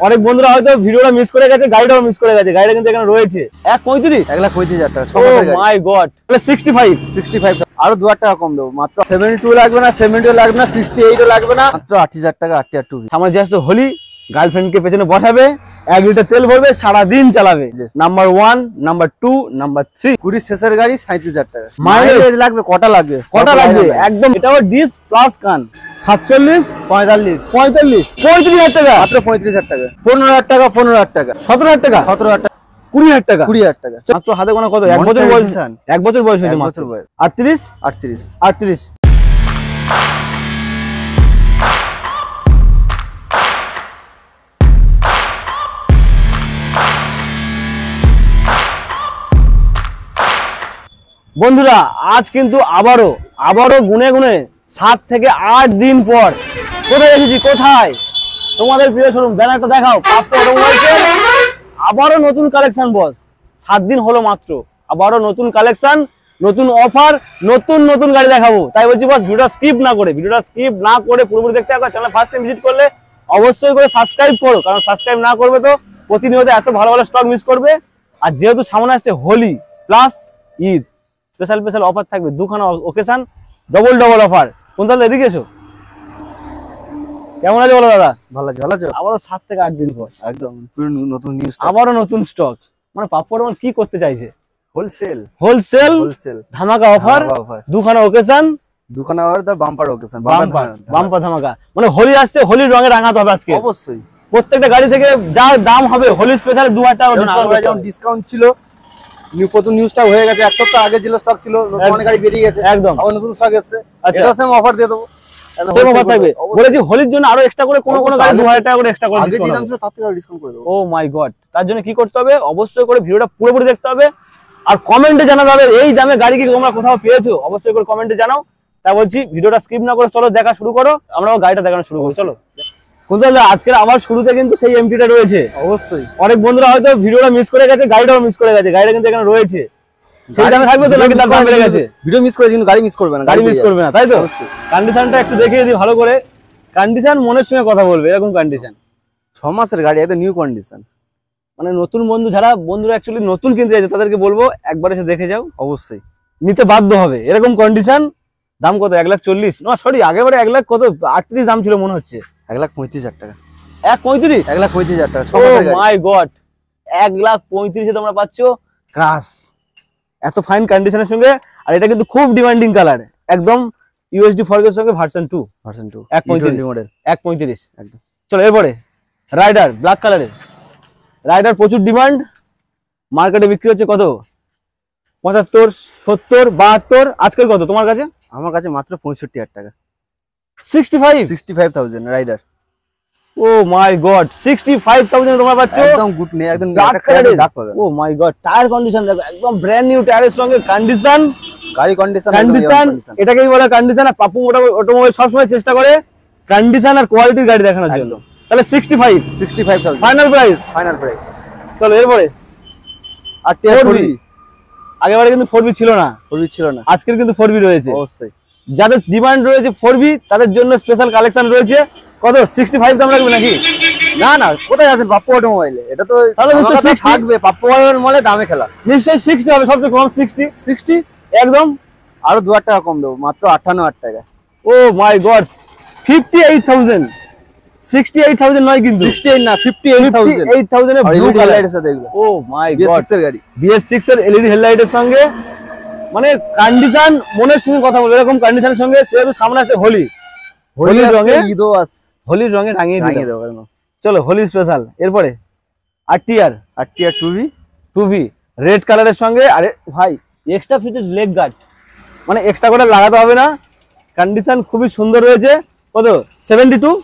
অনেক বন্ধুরা হয়তো ভিডিওটা মিস করে গেছে, গাড়িটাও মিস করে গেছে। গাড়িটা কিন্তু এখানে রয়েছে 1,35,000 টাকা। ও মাই গড, তাহলে 65 আরো 2,000 টাকা কম দেবো, মাত্র 72 লাগবে না, 70 লাগবে না, 68 লাগবে না, মাত্র 80,000 টাকা। 80,000 আমার জাস্ট হোলি গার্লফ্রেন্ডকে পেছনে বসাবে, 1 লিটার তেল ভরবে, সারাদিন চালাবে। নাম্বার 1, নাম্বার 2, নাম্বার 3 20 শেষের গাড়ি 37,000 টাকা। মাইলেজ লাগবে কটা লাগবে? একদম। এটাও ডিস প্লাস কান 47 45 35,000 টাকা, মাত্র 35,000 টাকা। 15,000 টাকা, 15,000 টাকা, 17,000 টাকা, 17,000 টাকা, 20,000 টাকা, 20,000 টাকা। মাত্র হাতে গোনা কত? 1 বছর বয়স, 1 বছর বয়স হয়েছে মাত্র। 38। বন্ধুরা আজ কিন্তু আবারও গুনে 7 থেকে 8 দিন পর কোথায় এসেছি? কোথায়? তোমাদের প্রিয় শোরুম, ব্যানারটা দেখাও। প্রাপ্য অটোমোবাইলসের আবারও নতুন কালেকশন বস। 7 দিন হলো মাত্র, আবারও নতুন কালেকশন, নতুন অফার, নতুন গাড়ি দেখাবো। তাই বলছি বস, ভিডিওটা স্কিপ না করে পুরোপুরি দেখতে থাকো। চ্যানেল ফার্স্ট টাইম ভিজিট করলে অবশ্যই করে সাবস্ক্রাইব করো, কারণ সাবস্ক্রাইব না করবে তো প্রতিনিয়ত এত ভালো স্টক মিস করবে। আর যেহেতু সামনে আসছে Holi plus Eid, special offer থাকবে। দুখানা ওকেশন, ডবল অফার। কোন তাহলে এদিকে এসো। কেমন আছে বলো দাদা? ভালো আছে। আবারও 7 থেকে 8 দিন পর একদম পুরো নতুন নিউজ, আবারও নতুন স্টক। মানে পাপ্পর কি করতে চাইছে? হোলসেল ধামাকা অফার, দুখানা ওকেশন, বাম্পার ওকেশন, বাম্পার ধামাকা। মানে হোলি আসছে, হোলির রঙে রাঙাতে হবে আজকে অবশ্যই। প্রত্যেকটা গাড়ি থেকে যা দাম হবে হোলি স্পেশাল 2,000 টাকা যেমন ডিসকাউন্ট ছিল। প্রথম নিউজটা হয়ে গেছে, এক সপ্তাহ আগে যেগুলো স্টক ছিল অনেক গাড়ি বেরিয়ে গেছে, একদম আবার নতুন স্টক এসেছে। এটা সেম অফার দিয়ে দেবো, সেম অফার থাকবে। বলেছি হোলির জন্য আরো এক্সট্রা করে কোনো গাড়ি 2,000 টাকা করে এক্সট্রা করে আগে যে দাম ছিল তার থেকে ডিসকাউন্ট করে দেবো। ও মাই গড, তার জন্য কি করতে হবে? অবশ্যই করে ভিডিওটা পুরোপুরি দেখতে হবে, আর কমেন্টে জানাতে হবে এই দামে গাড়ি কি তোমরা কোথাও পেয়েছো। অবশ্যই করে কমেন্টে জানাও। তা বলছি ভিডিওটা স্কিপ না করে চলো দেখা শুরু করো, আমরা গাড়িটা দেখানো শুরু করবো। চলো আজকের আবার শুরুতে কিন্তু সেই এমটিটা রয়েছে। অবশ্যই অনেক বন্ধুরা হয়তো ভিডিওটা মিস করে গেছে, গাড়িটাও মিস করে গেছে। গাড়িটা কিন্তু এখানে রয়েছে, সেই দামে থাকবে তো নাকি তার দাম বেড়ে গেছে? ভিডিও মিস করে কিন্তু গাড়ি মিস করবে না, তাই তো? কন্ডিশনটা একটু দেখিয়ে দিই ভালো করে। কন্ডিশন মনের সঙ্গে কথা বলবে, এরকম কন্ডিশন। 6 মাসের গাড়ি, একদম নিউ কন্ডিশন। মানে নতুন বন্ধুরা অ্যাকচুয়ালি নতুন কিনতে যাচ্ছে, তাদেরকে বলবো একবার এসে দেখে যাও, অবশ্যই নিতে বাধ্য হবে। এরকম কন্ডিশন। দাম কত? 1,40,000 না সরি, আগেবারে 1,00,000 কত 38 দাম ছিল মনে হচ্ছে। 1,35,000 টাকা। 1,35,000? 1,35,000 টাকা। ও মাই গড, 1,35,000 তোমরা পাচ্ছ ক্রাশ, এত ফাইন কন্ডিশনের সঙ্গে। আর এটা কিন্তু খুব ডিমান্ডিং কালার, একদম ইউএসডি ফর্কের সঙ্গে ভার্সন 2 1,35,000 মডেল, 1,35,000 একদম। চলো এরপরে রাইডার, ব্ল্যাক কালারের রাইডার প্রচুর ডিমান্ড। মার্কেটে বিক্রি হচ্ছে কত? 75, 70, 72। আজকের কত তোমার কাছে? আমার কাছে মাত্র 65,000 টাকা। 65,000 রাইডার। ও মাই গড, 65,000 তোমরা পাচ্ছ, একদম গুড নেই, একদম ব্ল্যাক কালারের। ও মাই গড, টায়ার কন্ডিশন দেখো, একদম ব্র্যান্ড নিউ টায়ারের সঙ্গে কন্ডিশন, গাড়ি কন্ডিশন। এটাকেই বলে কন্ডিশন। আর পাপ্পু অটোমোবাইল সবসময় চেষ্টা করে কন্ডিশন আর কোয়ালিটির গাড়ি দেখানোর জন্য। তাহলে 65,000 ফাইনাল প্রাইস। চলো এরপরে আর 4B। আগেবারে কিন্তু 4B ছিল না, আজকের কিন্তু 4B রয়েছে। অবশ্যই যাদের ডিমান্ড রয়েছে 4B তাদের জন্য স্পেশাল কালেকশন রয়েছে। কত? 65 দাম রাখবে নাকি? না, কোথায় আছেন পাপ্পু অটোমোবাইলে? এটা তো তাহলে নিশ্চয়ই থাকবে, পাপ্পু অটোমোবাইলে দামে খেলা। নিশ্চয়ই 60 হবে, সবচেয়ে কম 60 একদম। আরো 2,000 টাকা কম দেবো, মাত্র 58,000 টাকা। ও মাই গড, 58,000। 68,000 নয় কিন্তু, 68 না, 58,000 এর ব্লু কালারের সাথে দেখলো। ও মাই গড, BS6 এর গাড়ি, BS6 এর এলইডি হেডলাইটের সঙ্গে। মানে কন্ডিশন মনের সঙ্গে কথা বলে, এরকম কন্ডিশনের সঙ্গে। সেহেতু সামনে আছে হোলির রঙে রাঙিয়ে দেবো। চলো হোলি স্পেশাল। এরপরে আরটিআর 2V রেড কালারের সঙ্গে। আরে ভাই, এক্সট্রা ফিটেড লেগ গার্ড, মানে এক্সট্রা করে লাগাতে হবে না। কন্ডিশন খুবই সুন্দর রয়েছে। কত? 72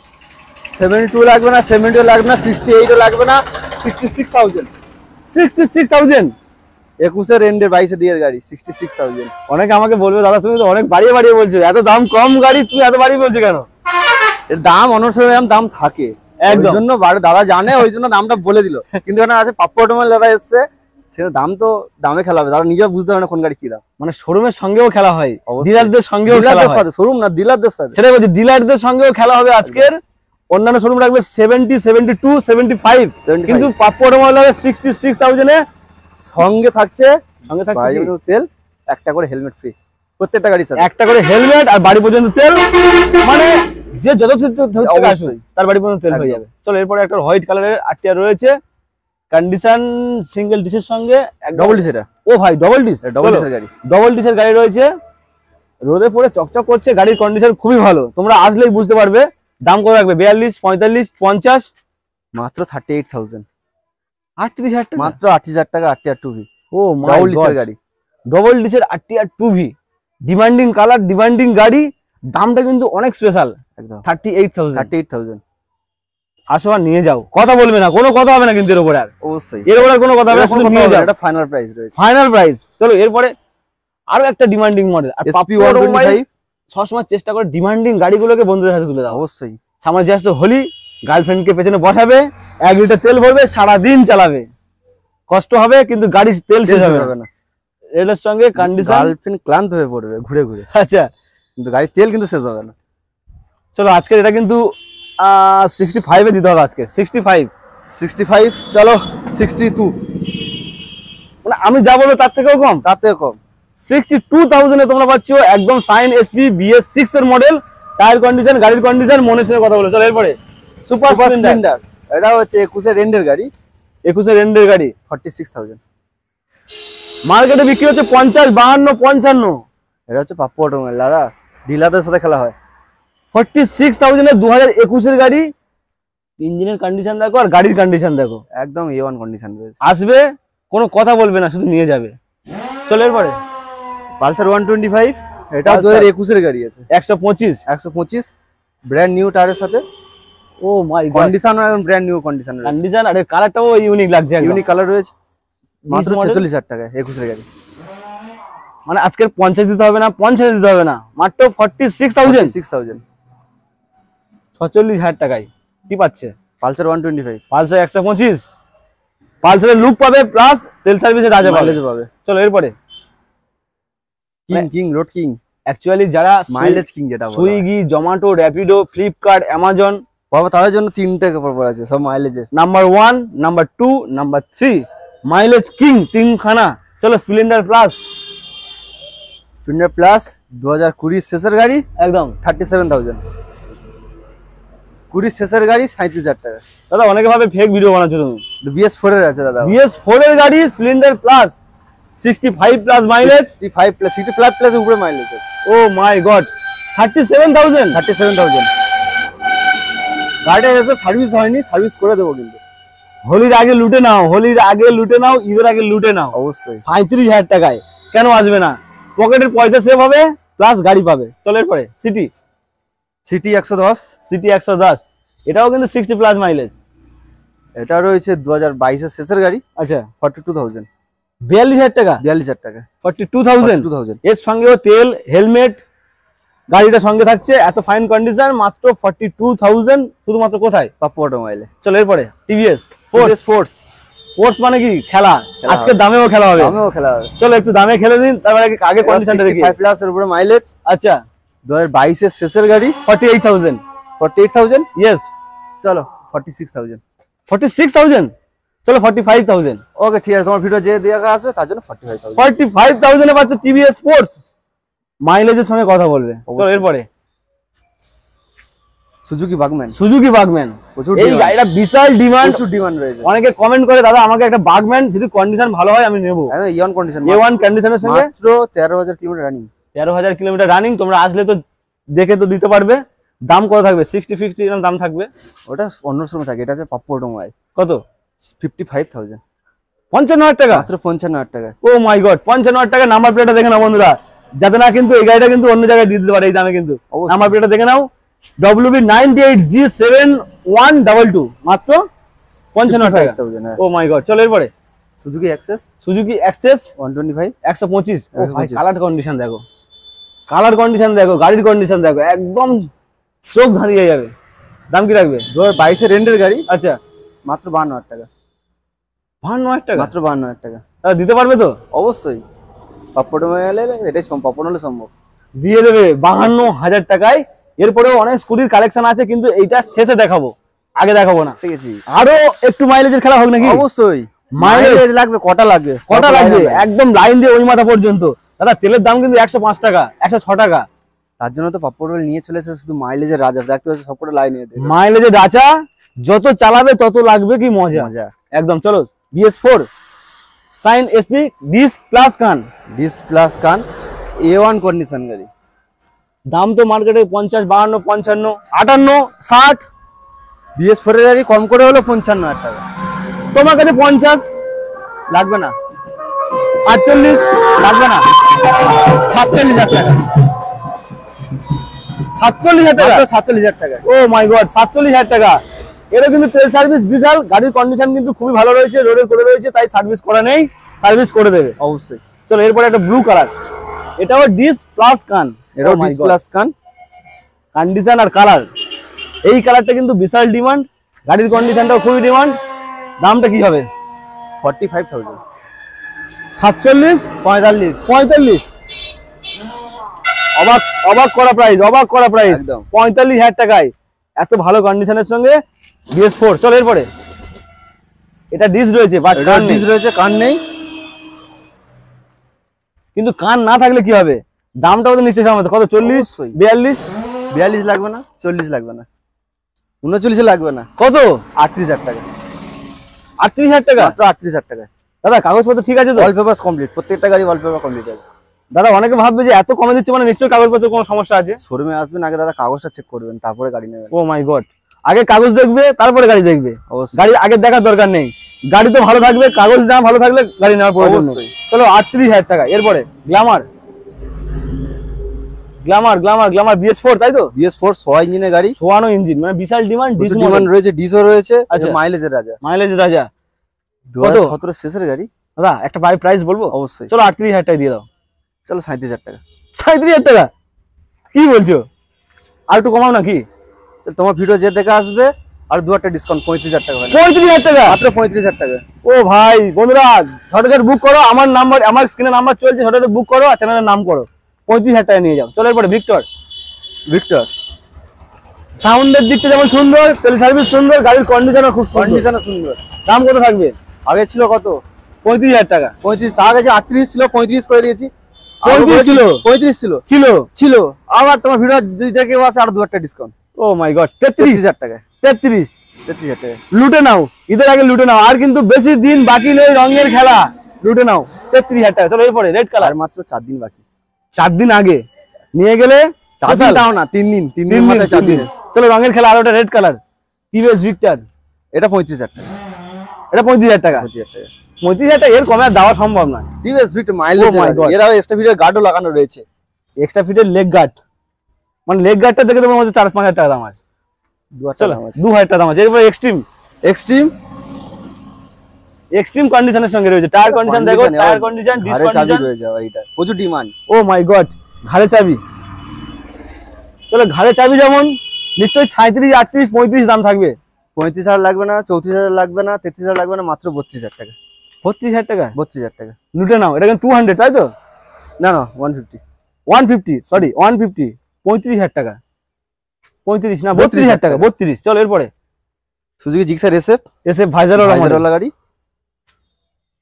লাগবে না, 70 লাগবে না, 68 লাগবে না, 66,000। 66,000 21 এন্ডের 22 দিয়ে গাড়ি, 66,000। অনেকে আমাকে বলবে দাদা তুমি তো অনেক বাড়িয়ে বলছো, এত দাম কম গাড়ি তুমি এত বাড়িয়ে বলছো কেন? এর দাম অনুসারে দাম থাকে, একদম জন্য দাদা জানে, ওই জন্য দামটা বলে দিল। কিন্তু এখানে আছে পাপ্পু অটোমোবাইল দাদা এসছে, সেটা দাম তো দামে খেলা হবে, দাদা নিজেও বুঝতে হবে না কোন গাড়ি কি দাম। মানে শোরুমের সঙ্গেও খেলা হয়, ডিলারদের সঙ্গেও খেলা হয়। শোরুম না, ডিলারদের সাথে। সেটা বলছি, ডিলারদের সঙ্গেও খেলা হবে আজকের। অন্যান্য শোরুম রাখবে 70, 72, 75, 75 কিন্তু পাপ্পু অটোমোবাইল হবে 66,000 এ। সঙ্গে থাকছে কি? তেল, একটা করে হেলমেট ফ্রি প্রত্যেকটা গাড়ির সাথে, একটা করে হেলমেট আর বাড়ি পর্যন্ত তেল, মানে যে যত অবশ্যই তার বাড়ি পর্যন্ত তেল হয়ে যাবে। চলো এরপরে একটা হোয়াইট কালারের আরটিআর রয়েছে, কন্ডিশন সিঙ্গেল ডিসের সঙ্গে ডবল ডিস। এটা ও ভাই ডবল ডিস, ডবল ডিসের গাড়ি, ডবল ডিসের গাড়ি রয়েছে, রোদে পড়ে চকচক করছে, গাড়ির কন্ডিশন খুবই ভালো, তোমরা আসলেই বুঝতে পারবে। দাম কত রাখবে? 42, 45, 50, মাত্র 38,000, 38,000 টাকা, মাত্র 38,000 টাকা। আরটিআর 2V ও মাই ডবল গড, ডিসের গাড়ি, ডবল ডিসের RTR 2V, demanding colour, demanding গাড়ি, দামটা কিন্তু অনেক স্পেশাল, একদম 38,000। 38,000 আসো আর নিয়ে যাও, কথা বলবে না, কোনো কথা হবে না কিন্তু এর উপরে, আর অবশ্যই এর উপরে আর কোনো কথা হবে না, শুধু নিয়ে যাও, এটা ফাইনাল প্রাইস রয়েছে, ফাইনাল প্রাইস। চলো এরপরে আরো একটা ডিমান্ডিং মডেল, আর SP 125 সবসময় চেষ্টা করে ডিমান্ডিং গাড়িগুলোকে বন্ধুদের হাতে তুলে দাও। অবশ্যই সামনে যে আসতো হোলি, গার্লফ্রেন্ডকে পেছনে বসাবে, 1 লিটার তেল ভরবে, সারাদিন চালাবে, কষ্ট হবে কিন্তু গাড়ির তেল শেষ হবে না। রেলের সঙ্গে কন্ডিশন, গার্লফ্রেন্ড ক্লান্ত হয়ে পড়বে ঘুরে ঘুরে, আচ্ছা, কিন্তু গাড়ির তেল কিন্তু শেষ হবে না। চলো আজকে এটা কিন্তু 65 এ দিতে হবে, আজকে 65, চলো 62, মানে আমি যা বলবো তার থেকেও কম, তাতে কম। 62,000 এ তোমরা পাচ্ছ একদম সাইন এসপি BS6 এর মডেল, টায়ার কন্ডিশন, গাড়ির কন্ডিশন, মনের সঙ্গে কথা বলে। চলো এরপরে সুপার স্প্লেন্ডার, এটা হচ্ছে 21 এর রেন্ডের গাড়ি, 21 এর রেন্ডের গাড়ি, 46,000, মার্কেটে বিক্রি হচ্ছে 50, 52, 55। এটা হচ্ছে পাপ্পু অটোমোবাইল, দাদা ডিলারদের সাথে খেলা হয়। 46,000 এর 2021 এর গাড়ি, ইঞ্জিনের কন্ডিশন দেখো আর গাড়ির কন্ডিশন দেখো, একদম A1 কন্ডিশন রয়েছে। আসবে কোনো কথা বলবে না, শুধু নিয়ে যাবে। চলো এরপরে পালসার 125, এটা Pulsar 2021 এর গাড়ি আছে, 125, 125 ব্র্যান্ড নিউ টায়ারের সাথে, ও মাই গড, কন্ডিশন একদম ব্র্যান্ড নিউ কন্ডিশন রয়েছে, কন্ডিশন আর এর কালারটাও ইউনিক লাগছে, একদম ইউনিক কালার রয়েছে, মাত্র model? 46,000 টাকা 21 এর গাড়ি। মানে আজকের 50 দিতে হবে না, 50 দিতে হবে না, মাত্র 46,000, 46,000 46,000 টাকায় কি পাচ্ছে? পালসার 125, পালসার 125, পালসারের লুক পাবে প্লাস তেল সার্ভিসের রাজা মাইলেজ পাবে। চলো এরপরে কিং রোড কিং, অ্যাকচুয়ালি যারা মাইলেজ কিং যেটা বলা হয়। সুইগি, জোম্যাটো, র্যাপিডো, ফ্লিপকার্ট, অ্যামাজন, বাবা তাদের জন্য 3টে কাপড় আছে সব মাইলেজের, number 1, number 2, number 3, mileage king 3খানা। চলো স্প্লেন্ডার প্লাস, স্প্লেন্ডার প্লাস 2020 শেষের গাড়ি, একদম 37,000, 20 শেষের গাড়ি 37,000 টাকা। দাদা অনেকে ভাবে ফেক ভিডিও বানাচ্ছো তুমি, BS4 এর আছে দাদা, BS4 এর গাড়ি Splendor plus 65 plus mileage, 65 plus উপরে মাইলেজ, ও মাই গড 37,000, 37,000। গাড়িটা এসে সার্ভিস হয়নি, সার্ভিস করে দেবো কিন্তু, হোলির আগে লুটে নাও, হোলির আগে লুটে নাও, ঈদের আগে লুটে নাও, অবশ্যই 37,000 টাকায় কেন আসবে না? পকেটের পয়সা সেভ হবে প্লাস গাড়ি পাবে। চলো এরপরে সিটি, সিটি 110, সিটি 110, এটাও কিন্তু 60 প্লাস মাইলেজ, এটা রয়েছে 2022 এর শেষের গাড়ি, আচ্ছা 42,000, 42,000 টাকা, 42,000 টাকা, 42,000, এর সঙ্গেও তেল, হেলমেট, গাড়িটা সঙ্গে থাকছে, এত ফাইন কন্ডিশন, মাত্র 42,000 শুধুমাত্র কোথায়? পাপ্পু অটোমোবাইলে। চলো এরপরে টিভিএস স্পোর্টস, স্পোর্টস মানে কি? খেলা, আজকে দামেও খেলা হবে, দামেও খেলা হবে। চলো একটু দামে খেলে দিন, তারপরে আগে কন্ডিশনটা দেখি। 65 প্লাস এর উপরে মাইলেজ, আচ্ছা 2022 এর শেষের গাড়ি, 48,000, 48,000, ইয়েস চলো 46,000, 46,000, চলো 45,000, ওকে ঠিক আছে, তোমার ভিডিও যে দেখা আসবে তার জন্য 45,000, 45,000 এ পাচ্ছ টিভিএস স্পোর্টস, মাইলেজের সঙ্গে কথা বলবে। চলো এরপরে সুজুকি বাগম্যান, সুজুকি বাগম্যান, প্রচুর এই গাড়িটা বিশাল ডিমান্ড, প্রচুর ডিমান্ড রয়েছে। অনেকে কমেন্ট করে দাদা আমাকে একটা বাগম্যান, যদি কন্ডিশন ভালো হয় আমি নেবো, একদম A1 কন্ডিশন, A1 কন্ডিশনের সঙ্গে, মাত্র 13,000 কিলোমিটার রানিং, 13,000 কিলোমিটার রানিং, তোমরা আসলে তো দেখে তো দিতে পারবে। দাম কত থাকবে? 60-50 এরকম দাম থাকবে, ওটা অন্য সময় থাকে, এটা আছে পাপ্পু অটোমোবাইল, কত? 55,000, 55,000 টাকা, মাত্র 55,000 টাকা। ও মাই গড 55,000 টাকা। নাম্বার প্লেটটা দেখে নাও বন্ধুরা, যাতে না কিন্তু এই গাড়িটা কিন্তু অন্য জায়গায় দিয়ে দিতে পারে এই দামে, কিন্তু অবশ্যই। নাম্বার প্লেটটা দেখে নাও, WB98G7122, মাত্র 55,000 টাকা, 55,000, ও মাই গড। চলো এরপরে সুজুকি অ্যাক্সেস, সুজুকি অ্যাক্সেস 125, 125, ও ভাই 125, কালার কন্ডিশন দেখো, কালার কন্ডিশন দেখো, গাড়ির কন্ডিশন দেখো, একদম চোখ ধাঁধিয়ে যাবে। দাম কি রাখবে? 2022 এর রেন্টের গাড়ি, আচ্ছা মাত্র 52,000 টাকা, 52,000 টাকা, মাত্র 52,000 টাকা, তাহলে দিতে পারবে তো? অবশ্যই। পাপ্পু অটোমোবাইল এটাই সম্ভব, পাপ্পু হলে সম্ভব, দিয়ে দেবে 52,000 টাকায় এরপরেও অনেক স্কুটির কালেকশন আছে, কিন্তু এইটা শেষে দেখাবো, আগে দেখাবো না। ঠিক আছে, আরো একটু মাইলেজের খেলা হোক নাকি? অবশ্যই। মাইলেজ লাগবে, কটা লাগবে? কটা লাগবে? একদম লাইন দিয়ে ওই মাথা পর্যন্ত। দাদা তেলের দাম কিন্তু 105 টাকা, 106 টাকা। তার জন্য তো পাপ্পু অটোমোবাইল নিয়ে চলে এসেছে শুধু মাইলেজের রাজা। দেখতে পাচ্ছ সবকটা লাইন নিয়ে দেবে। মাইলেজের রাজা, যত চালাবে তত লাগবে কি মজা। একদম। চলো BS4 সাইন SP ডিস প্লাস কান, ডিস প্লাস কান A1 কন্ডিশন গাড়ি। দাম তো মার্কেটে 50, 52, 55, 58, 60। BS4 এর গাড়ি কম করে হলো 55,000 টাকা। তোমার কাছে 50 লাগবে না, 48 লাগবে না, 47,000 টাকা। 47,000 টাকা, 47,000 টাকা। ও মাই গড, 47,000 টাকা। এটা কিন্তু তেল সার্ভিস বিশাল, গাড়ির কন্ডিশন কিন্তু খুবই ভালো রয়েছে, রোডে করে রয়েছে, তাই সার্ভিস করা নেই, সার্ভিস করে দেবে অবশ্যই। চলো এরপরে একটা ব্লু কালার, এটাও ডিস প্লাস কান, এটাও ডিস প্লাস কান। কন্ডিশন আর কালার, এই কালারটা কিন্তু বিশাল ডিমান্ড, গাড়ির কন্ডিশনটাও খুবই ডিমান্ড। দামটা কি হবে? 45,000। 47, 45, 45, অবাক অবাক করা প্রাইস, অবাক করা প্রাইস। একদম। 45,000 টাকায় এত ভালো কন্ডিশনের সঙ্গে BS4। চলো এরপরে, এটা ডিস রয়েছে বাট এটা ডিস রয়েছে, কান নেই। কিন্তু কান না থাকলে কি হবে? দামটাও তো নিশ্চয়ই সামনে কত? 40, 42, 42 লাগবে না, 40 লাগবে না, 39 লাগবে না, কত? 38,000 টাকা। 38,000 টাকা, মাত্র 38,000 টাকা। দাদা কাগজপত্র ঠিক আছে তো? অল পেপারস কমপ্লিট, প্রত্যেকটা গাড়ি অল পেপার কমপ্লিট আছে। দাদা অনেকে ভাববে যে এত কমে দিচ্ছে মানে নিশ্চয়ই কাগজপত্র কোনো সমস্যা আছে। শোরুমে আসবেন, আগে দাদা কাগজটা চেক করবেন, তারপরে গাড়ি নেবেন। ও মাই গড, আগে কাগজ দেখবে তারপরে গাড়ি দেখবে। অবশ্যই। গাড়ি আগে দেখার দরকার নেই, গাড়ি তো ভালো থাকবে, কাগজ না ভালো থাকলে গাড়ি নেওয়ার প্রয়োজন নেই। অবশ্যই। চলো 38,000 টাকা। এরপরে Glamour, Glamour Glamour Glamour BS4 তাই তো? BS4 6 ইঞ্জিনের গাড়ি, সোয়ানো ইঞ্জিন, মানে বিশাল ডিমান্ড, ডিমান্ড রয়েছে, ডিসও রয়েছে। আচ্ছা। মাইলেজের রাজা, মাইলেজ রাজা। 2017 শেষের গাড়ি। দাদা একটা প্রাইস বলবো? অবশ্যই। চলো 38,000 টাকা দিয়ে দাও। চলো 37,000 টাকা। 37,000 টাকা কি বলছো? আর একটু কমাও নাকি? তোমার ভিডিও যে দেখে আসবে আর 2-1 ডিসকাউন্ট, 35,000 টাকা হবে। 35,000 টাকা, মাত্র 35,000 টাকা। ও ভাই বন্ধুরা ঝটঝট বুক করো, আমার নাম্বার, আমার স্ক্রিনে নাম্বার চলছে, ঝটঝট বুক করো আর চ্যানেলের নাম করো, 35,000 টাকা নিয়ে যাও। চলো এরপরে ভিক্টর, ভিক্টর সাউন্ডের দিকটা যেমন সুন্দর, তেল সার্ভিস সুন্দর, গাড়ির কন্ডিশনও খুব সুন্দর। কন্ডিশনও সুন্দর। দাম কত থাকবে? আগে ছিল কত? 35,000 টাকা। 35, তার আগে 38 ছিল, 35 করে দিয়েছি। 35 ছিল? 35 ছিল ছিল ছিল আবার তোমার ভিডিও যদি দেখে আসে আর 2-1 ডিসকাউন্ট। ও মাই গড, 33,000 টাকা। 33,000 টাকা লুটে নাও, ঈদের আগে লুটে নাও, আর কিন্তু বেশি দিন বাকি নেই, রঙের খেলা, লুটে নাও 33,000 টাকা। চলো এরপরে রেড কালার, আর মাত্র 4 দিন বাকি। 4 দিন আগে নিয়ে গেলে 4 দিন তাও না, 3 দিন, 3 দিন মাথায় 4 দিন। চলো রঙের খেলা, আর ওটা রেড কালার TVS ভিক্টর, এটা 35,000 টাকা। এটা 35,000 টাকা। 35,000 টাকা। 35,000 টাকা এর কমে আর দেওয়া সম্ভব না। TVS Victor mileage, Oh my God. এর এক্সট্রা ভিডিও গার্ডও লাগানো রয়েছে। এক্সট্রা ফিটের লেগ গার্ড, মানে লেগ গার্ডটা দেখে তোমার মধ্যে 4-5,000 টাকা দাম আছে। চলো 2,000 টাকা দাম আছে। এরপর এক্সট্রিম, এক্সট্রিম এক্সট্রিম কন্ডিশনের সঙ্গে রয়েছে, টায়ার কন্ডিশন দেখো, টায়ার কন্ডিশন, ডিস ঘরে চাবি কন্ডিশন, রয়ে যাবে, এটা প্রচুর ডিমান্ড। ও মাই গড, ঘাড়ে চাবি। চলো ঘাড়ে চাবি যেমন, নিশ্চয়ই 37, 38, 35 দাম থাকবে। 35,000 লাগবে না, 34,000 লাগবে না, 33,000 লাগবে না, মাত্র 32,000 টাকা। 32,000 টাকা 32,000 টাকা। লুটে নাও। এটা কিন্তু 200 তাই তো? না না, 150। 150 সরি 150, 35,000 টাকা। 35 না 32,000 টাকা, 32। চলো এরপরে সুজুকি জিক্সার SF, এসে ভাইজারওয়ালা গাড়ি,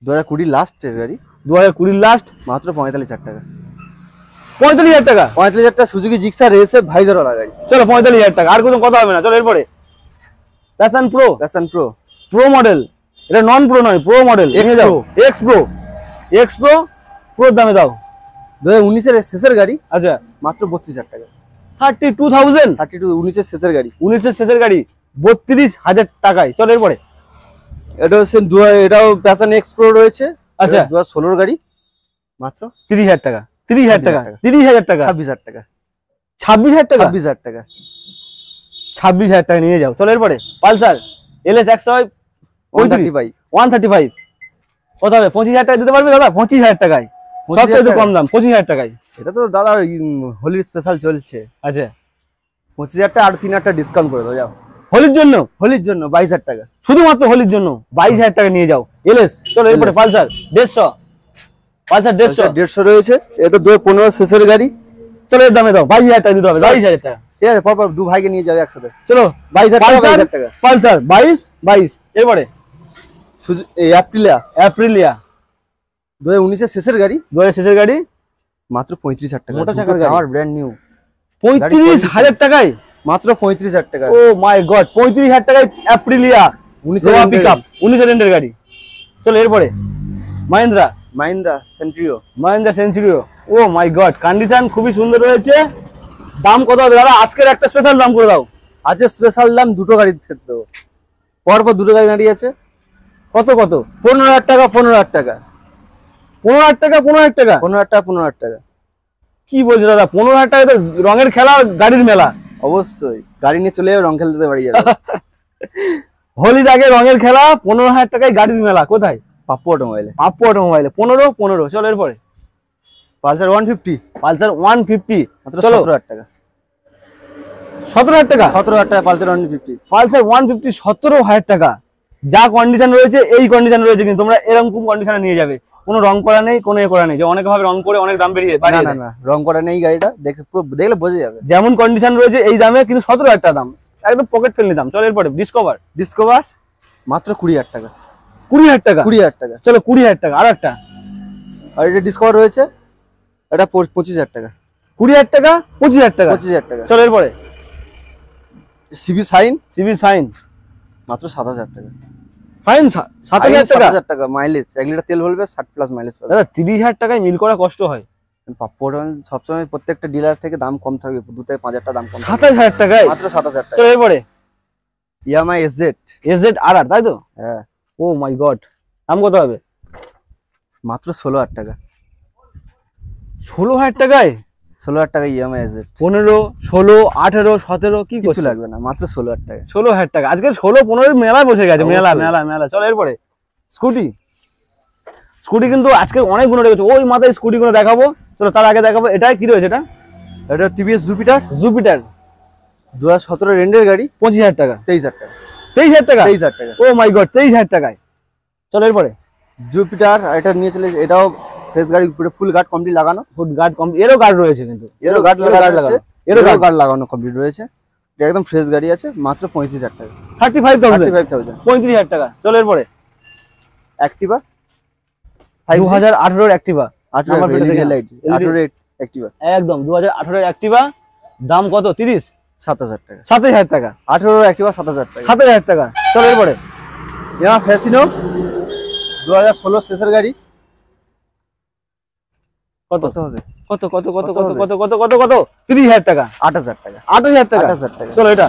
2020 লাস্টের গাড়ি, 2020 লাস্ট, মাত্র 45,000 টাকা। 45,000 টাকা। 45,000 টাকা সুজুকি জিক্সার SF ভাইজারওয়ালা গাড়ি। চলো 45,000 টাকা, আর কোনো কথা হবে না। চলো এরপরে Passion Pro, Passion Pro, pro model, এটা নন প্রো নয়, pro model. X pro, X pro, প্রোর দামে দাও। 2019 এর শেষের গাড়ি, আচ্ছা মাত্র 32,000 টাকা। 32,000, 32, 19 এর শেষের গাড়ি, 19 এর শেষের গাড়ি 32,000 টাকায়। চলো এরপরে এটা হচ্ছে এটাও প্যাশন এক্স প্রো রয়েছে। আচ্ছা 2016 গাড়ি, মাত্র 30,000 টাকা। 30,000 টাকা, 30,000 টাকা, 26,000 টাকা, 26,000 টাকা, 26,000 টাকা, 26,000 টাকা নিয়ে যাও। চলো এরপরে পালসার LS 135, 135 কত হবে? 25,000 টাকা দিতে পারবে দাদা? 25,000 টাকায়, সবচেয়ে কম দাম 25,000 টাকায়। এটা তো দাদা হোলির স্পেশাল চলছে। আচ্ছা 25,000 টাকা আর 3,000 টাকা ডিসকাউন্ট করে দাও, যাও। হোলির জন্য, হোলির জন্য 22,000 টাকা, শুধুমাত্র হোলির জন্য 22,000 টাকা নিয়ে যাও LS। চলো এরপরে পালসার 150, পালসার 150 রয়েছে। এটা 2015 শেষের গাড়ি। চলো এর দামে দাও 22,000 টাকা দিতে হবে, 22,000 টাকা। ঠিক আছে, পরপর দু ভাইকে নিয়ে যাবে একসাথে। চলো 22,000 টাকা, 22,000 টাকা। পালসার 22 এরপরে অ্যাপ্রিলিয়া 2019 এর শেষের গাড়ি, 2000 শেষের গাড়ি, মাত্র 35,000 টাকা। মোটা চাকার গাড়ি, আমার ব্র্যান্ড নিউ 35,000 টাকায়, মাত্র 35,000 টাকা। ও মাই গড, 35,000 টাকায় অ্যাপ্রিলিয়া 19 এর পিকআপ, 19 এর গাড়ি। চলো এরপরে মাহিন্দ্রা সেন্ট্রিও, ও মাই গড, কন্ডিশন খুবই সুন্দর রয়েছে। দাম কত হবে দাদা? আজকের একটা স্পেশাল দাম করে দাও। আজকে স্পেশাল দাম দুটো গাড়ি দেবো, পরপর দুটো গাড়ি দাঁড়িয়ে আছে। কত 15,000 টাকা, 15,000 টাকা, 15,000 টাকা, 15,000 টাকা, 15,000 টাকা, 15,000 টাকা। কি বলছো দাদা? 15,000 টাকা তো রঙের খেলা, গাড়ির মেলা। অবশ্যই গাড়ি নিয়ে চলে যাবে, রং খেলতে বাড়ি যাবে। হোলির আগে রঙের খেলা, 15,000 টাকায় গাড়ির মেলা। কোথায়? পাপ্পু অটোমোবাইলে। 15। চলো এরপরে পালসার 150, পালসার 150 মাত্র 17,000 টাকা। 17,000 টাকা, 17,000 টাকা পালসার 150। পালসার 150 17,000 টাকা। যা কন্ডিশন রয়েছে এই কন্ডিশন রয়েছে, কিন্তু তোমরা এরকম কন্ডিশনে নিয়ে যাবে। কোনো রং করা নেই, কোনো এ করা নেই, যে অনেক ভাবে রং করে অনেক দাম বেরিয়ে না না, রং করা নেই গাড়িটা, দেখলে বোঝা যাবে। যেমন কন্ডিশন রয়েছে এই দামে, কিন্তু 17,000 টাকা দাম, একদম পকেট ফ্রেন্ডলি দাম। চলো এরপরে ডিসকভার মাত্র 20,000 টাকা। 20,000 টাকা, 20,000 টাকা। চলো 20,000 টাকা। আর একটা, আর এটা ডিসকভার রয়েছে, এটা 25,000 টাকা। 20,000 টাকা, 25,000 টাকা, 25,000 টাকা। চলো এরপরে সিবি সাইন মাত্র 7,000 টাকা। সাইন 7,000 টাকা, 7,000 টাকা। মাইলেজ 1 লিটার তেল ভরবে, 60+ মাইলেজ পাবে। দাদা 30,000 টাকায় মিল করা কষ্ট হয়। পাপ্পু অটোমোবাইল সবসময় প্রত্যেকটা ডিলার থেকে দাম কম থাকে, 2 থেকে 5,000 টাকা দাম কম থাকে। 7,000 টাকায়, মাত্র 7,000 টাকা। চলো এরপরে ইয়ামাহা এসজেড আর, তাই তো? হ্যাঁ। ও মাই গড, দাম কত হবে? মাত্র 16,000 টাকা। 16,000 টাকায়? 16,000 টাকা ইয়ামাহা এসজেড। 15, 16, 18, 17 কি কিছু করছো? লাগবে না, মাত্র 16,000 টাকা। 16,000 টাকা। আজকে 16, 15 মেলা বসে গেছে, মেলা অবশ্যই। মেলা মেলা। চলো এরপরে স্কুটি কিন্তু আজকে অনেক গুণ রেখেছে, ওই মাথায় স্কুটি গুলো দেখাবো। চলো তার আগে দেখাবো এটা কি রয়েছে, এটা টিভিএস জুপিটার 2017 রেন্ডের গাড়ি, 25,000 টাকা, 23,000 টাকা। 23,000 টাকা, 23,000 টাকা। ও মাই গড, 23,000 টাকায়। চলো এরপরে জুপিটার, এটা নিয়ে চলে, এটাও ফ্রেশ গাড়ি, পুরো ফুল গার্ড কমপ্লিট লাগানো। ফুড গার্ড কমপ্লিট, এরও গার্ড রয়েছে, কিন্তু এরও গার্ড লাগানো, এরও গার্ড লাগানো কমপ্লিট রয়েছে। এটা একদম ফ্রেশ গাড়ি আছে, মাত্র 35,000 টাকা। 35,000, 35,000 টাকা। চলো এরপরে অ্যাক্টিভা 2018 অ্যাক্টিভা, 18 অ্যাক্টিভা, একদম 2018 অ্যাক্টিভা। দাম কত? 30, 7,000 টাকা। 7,000 টাকা, 18 অ্যাক্টিভা 7,000 টাকা। 7,000 টাকা। চলো এরপরে ইয়ামাহা ফ্যাসিনো 2016 শেষের গাড়ি, কত হবে? কত কত কত কত কত কত কত কত 30,000 টাকা, 8,000 টাকা, 8,000 টাকা, 8,000 টাকা। চলো এটা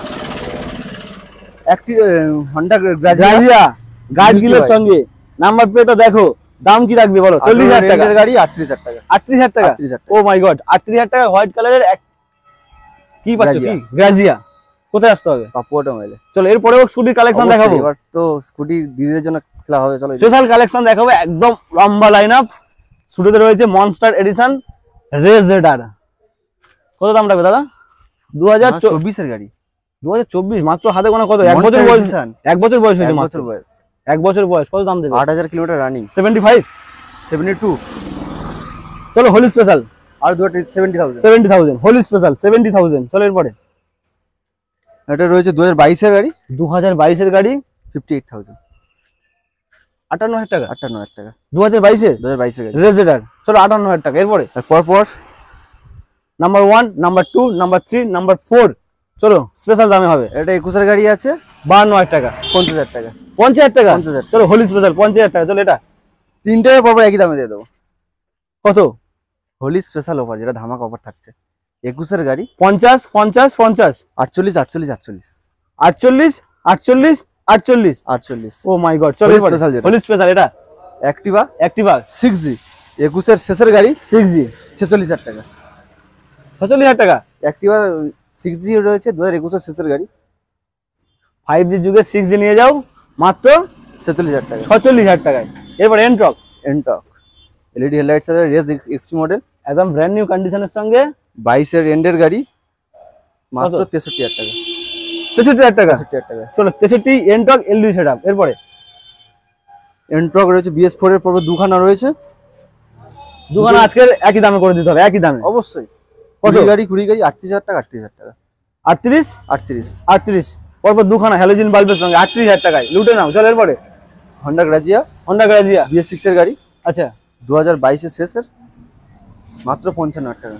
হন্ডা গ্রাজিয়া গাইড গিলের সঙ্গে নাম্বার প্লেটটা দেখো। দাম কি রাখবে বলো? 40,000 টাকা গাড়ি, 38,000 টাকা। 38,000 টাকা, 38,000 ও মাই গড, 38,000 টাকা হোয়াইট কালারের কি পাচ্ছ? কি গ্রাজিয়া? কোথায় আসতে হবে? পাপ্পু অটোমোবাইলে। চলো এরপরেও স্কুটির কালেকশন দেখাবো। এবার তো স্কুটি দিদিদের জন্য খেলা হবে, চলো স্পেশাল কালেকশন দেখাবো, একদম লম্বা লাইন আপ। স্কুটিতে রয়েছে মনস্টার এডিশন রেজেডার। কত দাম রাখবে দাদা? 2024 এর গাড়ি, 2024, মাত্র হাতে গোনা কত? 1 বছর বয়স, 1 বছর বয়স হয়েছে, মাত্র বয়স, 1 বছর বয়স। কত দাম দেবে? 8,000 কিলোমিটার রানিং, 75, 72। চলো হোলি স্পেশাল আর 70,000, 70,000, হোলি স্পেশাল 70,000। চলো এরপরে এটা রয়েছে 2022 এর গাড়ি, 2022 এর গাড়ি, 58,000, 58,000 টাকা, 58,000 টাকা। 2022 এর 2022 এর গাড়ি, রেজেডার। চলো 58,000 টাকা। এরপরে পরপর নাম্বার 1, নাম্বার 2, নাম্বার 3, নাম্বার 4। চলো স্পেশাল দামে হবে। এটা 21 এর গাড়ি আছে, 52,000 টাকা, 50,000 টাকা, 50,000 টাকা। 50,000 চলো হোলি স্পেশাল 50,000 টাকা। চলো এটা তিনটে পরপর একই দামে দিয়ে দেবো। কত? হোলি স্পেশাল অফার, যেটা ধামাকা অফার থাকছে। 21 এর গাড়ি, 50, 50, 50, 48, 48, 48, 48, 48, 48, 48। ও মাই গড। চলো হোলি এরপরে স্পেশাল যেটা। হোলি স্পেশাল এটা অ্যাক্টিভা অ্যাক্টিভা 6G, 21 এর শেষের গাড়ি, 6G, 46,000 টাকা। 46,000 টাকা। অ্যাক্টিভা 6G রয়েছে, 2021 এর শেষের গাড়ি, 5G যুগে 6G নিয়ে যাও মাত্র 46,000 টাকা। 46,000 টাকায়। এরপর এনটক এলইডি হেডলাইটস আছে, রেস এক্সপি মডেল, একদম ব্র্যান্ড নিউ কন্ডিশনের সঙ্গে, 22 এর এন্ডের গাড়ি, মাত্র 63,000 টাকা। 63,000 টাকা। 63,000 টাকা। চলো 63 এনটক এলডি সেটআপ। এরপরে এন্ট্রক রয়েছে, BS4 এর পর্বে দুখানা রয়েছে, দুখানা আজকে একই দামে করে দিতে হবে, একই দামে অবশ্যই। কত? 20 গাড়ি 38,000 টাকা, 38,000 টাকা। 38 38 38 পরপর দুখানা হ্যালোজেন বাল্বের সঙ্গে 38,000 টাকায় লুটে নাও। চল এরপরে হন্ডা গ্রাজিয়া BS6 এর গাড়ি। আচ্ছা 2022 এর শেষের, মাত্র 55,000 টাকা।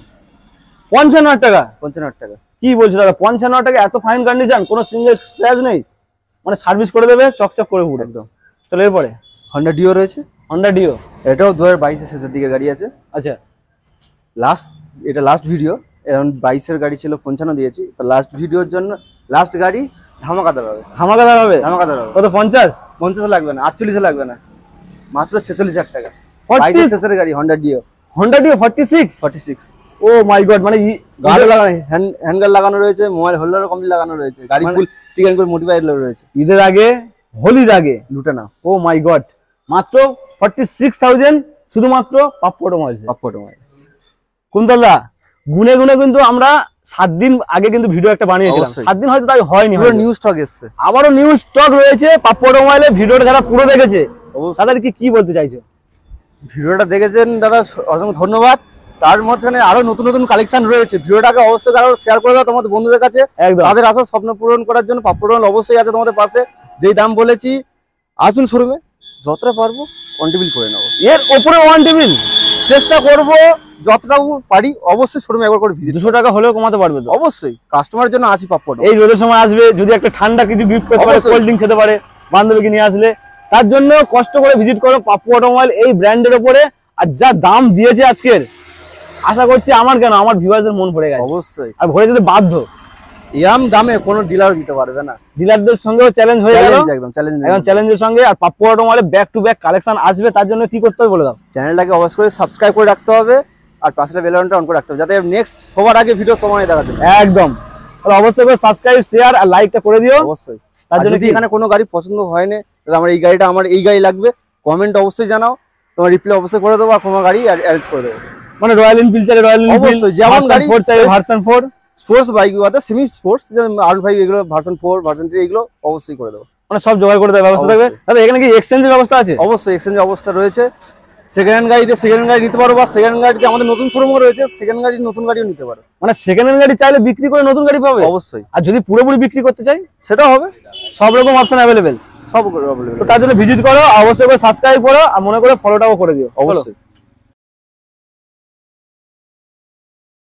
55,000 টাকা? 55,000 টাকা। কি বলছো দাদা, 55,000 টাকা? এত ফাইন কন্ডিশন, কোনো সিঙ্গেল স্ক্র্যাচ নেই, মানে সার্ভিস করে দেবে চকচক করে পুরো একদম। চলো এরপরে হন্ডা ডিও রয়েছে। হন্ডা ডিও, এটাও 2022 এর শেষের দিকে গাড়ি আছে। আচ্ছা এটা লাস্ট ভিডিও, এখন 22 এর গাড়ি ছিল 55 দিয়েছি, তো লাস্ট ভিডিওর জন্য লাস্ট গাড়ি ধামাকাদার হবে। ধামাকাদার হবে? ধামাকাদার হবে। কত? 50 লাগবে না, 48 লাগবে না, মাত্র 46,000 টাকা। 22 এর শেষের গাড়ি হন্ডা ডিও 46। ও মাই গড, মানে গাড়ি লাগানো, হ্যান্ড গার্ড লাগানো রয়েছে, মোবাইল হোল্ডার কমপ্লিট লাগানো রয়েছে, গাড়ি ফুল স্টিকার করে মডিফাইড রয়েছে। ঈদের আগে, হোলির আগে লুটে নাও। ও মাই গড, মাত্র 46,000 শুধুমাত্র পাপ্পু অটোমোবাইলস। কুন্তলদা গুনে গুনে কিন্তু আমরা 7 দিন আগে কিন্তু ভিডিও একটা বানিয়েছিলাম, 7 দিন হয়তো তাই হয়নি, পুরো নিউ স্টক এসেছে, আবারও নিউ স্টক রয়েছে পাপ্পু অটোমোবাইলে। ভিডিওটা যারা পুরো দেখেছে তাদের কি বলতে চাইছো? ভিডিওটা দেখেছেন দাদা, অসংখ্য ধন্যবাদ। তার মধ্যে আরো নতুন নতুন কালেকশন রয়েছে, ভিডিওটাকে অবশ্যই আরো শেয়ার করে দাও তোমাদের বন্ধুদের কাছে। তাদের আশা স্বপ্ন পূরণ করার জন্য পাপ্পু অটোমোবাইল অবশ্যই আছে তোমাদের পাশে। যেই দাম বলেছি, আসুন শোরুমে, যতটা পারবো অন টেবিল করে নেবো, এর উপরে ওয়ান টেবিল চেষ্টা করবো যতটুকু পারি। অবশ্যই শোরুমে একবার করে ভিজিট, 200 টাকা হলেও কমাতে পারবে তো? অবশ্যই, কাস্টমারের জন্য আছি পাপ্পু অটোমোবাইল। এই রোদের সময় আসবে, যদি একটা ঠান্ডা কিছু গিফট করতে পারে, কোল্ড ড্রিঙ্ক খেতে পারে বান্ধবীকে নিয়ে আসলে, তার জন্য কষ্ট করে ভিজিট করো পাপ্পু অটোমোবাইল এই ব্র্যান্ডের উপরে। আর যা দাম দিয়েছে আজকের, আশা করছি আমার কেন, আমার ভিউয়ারদের মন ভরে গেছে। অবশ্যই, আর ভরে যেতে বাধ্য, এরকম দামে কোনো ডিলার দিতে পারবে না। ডিলারদের সঙ্গেও চ্যালেঞ্জ হয়ে গেল, একদম চ্যালেঞ্জ, এখন চ্যালেঞ্জের সঙ্গে। আর পাপ্পু অটোমোবাইলে ব্যাক টু ব্যাক কালেকশন আসবে, তার জন্য কি করতে হবে বলে দাও। চ্যানেলটাকে অবশ্যই করে সাবস্ক্রাইব করে রাখতে হবে, আর পাশে বেল আইকনটা অন করে রাখতে হবে, যাতে নেক্সট সবার আগে ভিডিও তোমায় দেখাতে পারে। একদম, তাহলে অবশ্যই করে সাবস্ক্রাইব, শেয়ার আর লাইকটা করে দিও। অবশ্যই, তার জন্য যদি এখানে কোনো গাড়ি পছন্দ হয় না, তাহলে আমার এই গাড়িটা, আমার এই গাড়ি লাগবে, কমেন্ট অবশ্যই জানাও, তোমার রিপ্লাই অবশ্যই করে দেবো, আর কোনো গাড়ি অ্যারেঞ্জ করে দেবো। মানে রয়্যাল এনফিল্ড চাইলে রয়্যাল এনফিল্ড, অবশ্যই, যেমন গাড়ি 4 চাইলে ভার্সন 4, স্পোর্টস বাইক বাদে সেমি স্পোর্টস যেমন R5 এগুলো ভার্সন 4 ভার্সন 3 এগুলো অবশ্যই করে দেবো, মানে সব জোগাড় করে দেওয়ার ব্যবস্থা থাকবে। দাদা এখানে কি এক্সচেঞ্জের ব্যবস্থা আছে? অবশ্যই এক্সচেঞ্জের অবস্থা রয়েছে। সেকেন্ড হ্যান্ড গাড়িতে সেকেন্ড হ্যান্ড গাড়ি নিতে পারো, বা সেকেন্ড হ্যান্ড গাড়িতে আমাদের নতুন শোরুমও রয়েছে, সেকেন্ড গাড়ি নতুন গাড়িও নিতে পারো। মানে সেকেন্ড হ্যান্ড গাড়ি চাইলে বিক্রি করে নতুন গাড়ি পাবে? অবশ্যই। আর যদি পুরোপুরি বিক্রি করতে চাই সেটা হবে, সব রকম অপশন অ্যাভেলেবেল, সব অ্যাভেলেবেল। তো তার জন্য ভিজিট করো, অবশ্যই করে সাবস্ক্রাইব করো, আর মনে করে ফলোটাও করে দিও। অবশ্যই।